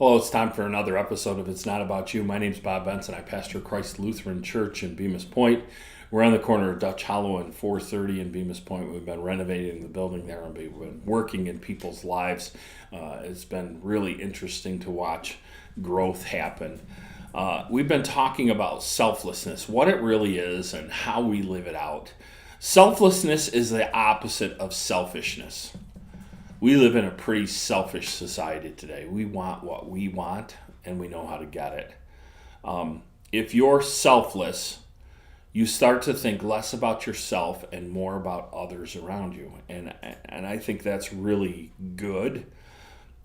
Hello, it's time for another episode of It's Not About You. My name's Bob Benson. I pastor Christ Lutheran Church in Bemis Point. We're on the corner of Dutch Hollow and 430 in Bemis Point. We've been renovating the building there and we've been working in people's lives. It's been really interesting to watch growth happen. We've been talking about selflessness, what it really is and how we live it out. Selflessness is the opposite of selfishness. We live in a pretty selfish society today. We want what we want, and we know how to get it. If you're selfless, you start to think less about yourself and more about others around you. And I think that's really good.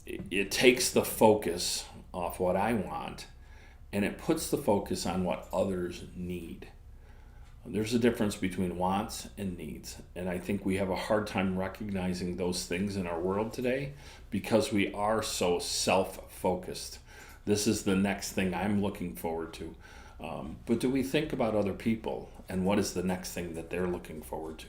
It takes the focus off what I want, and it puts the focus on what others need. There's a difference between wants and needs, and I think we have a hard time recognizing those things in our world today because we are so self-focused. This is the next thing I'm looking forward to. But do we think about other people and what is the next thing that they're looking forward to?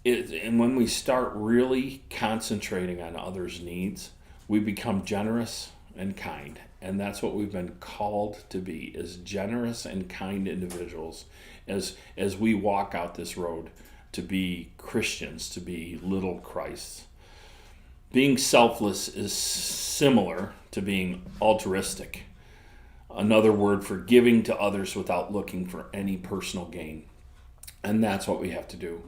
And when we start really concentrating on others' needs, we become generous and kind. And that's what we've been called to be, is generous and kind individuals as we walk out this road to be Christians, to be little Christs. Being selfless is similar to being altruistic, another word for giving to others without looking for any personal gain. And that's what we have to do.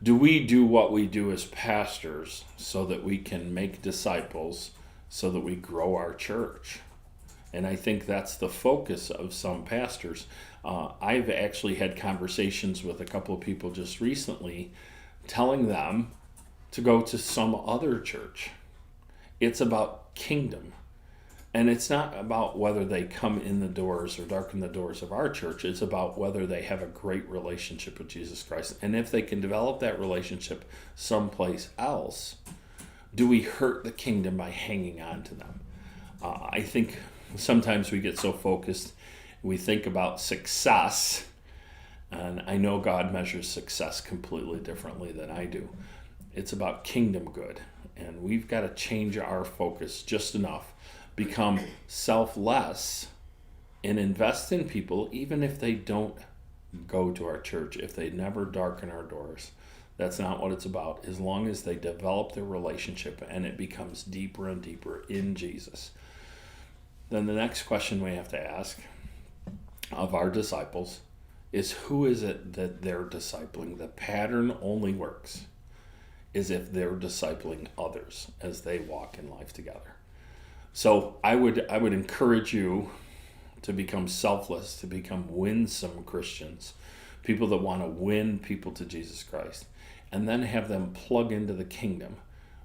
Do we do what we do as pastors so that we can make disciples, so that we grow our church? And I think that's the focus of some pastors. I've actually had conversations with a couple of people just recently telling them to go to some other church. It's about kingdom. And it's not about whether they come in the doors or darken the doors of our church. It's about whether they have a great relationship with Jesus Christ. And if they can develop that relationship someplace else, do we hurt the kingdom by hanging on to them? I think sometimes we get so focused, we think about success, and I know God measures success completely differently than I do. It's about kingdom good, and we've got to change our focus just enough, become selfless, and invest in people even if they don't go to our church, if they never darken our doors. That's not what it's about, as long as they develop their relationship and it becomes deeper and deeper in Jesus. Then the next question we have to ask of our disciples is, who is it that they're discipling? The pattern only works is if they're discipling others as they walk in life together. So I would encourage you to become selfless, to become winsome Christians, people that want to win people to Jesus Christ, and then have them plug into the kingdom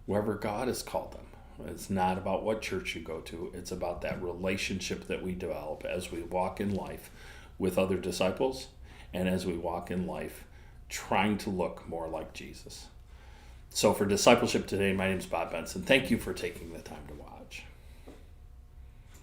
wherever God has called them. It's not about what church you go to. It's about that relationship that we develop as we walk in life with other disciples and as we walk in life trying to look more like Jesus. So for Discipleship Today, my name is Bob Benson. Thank you for taking the time to watch.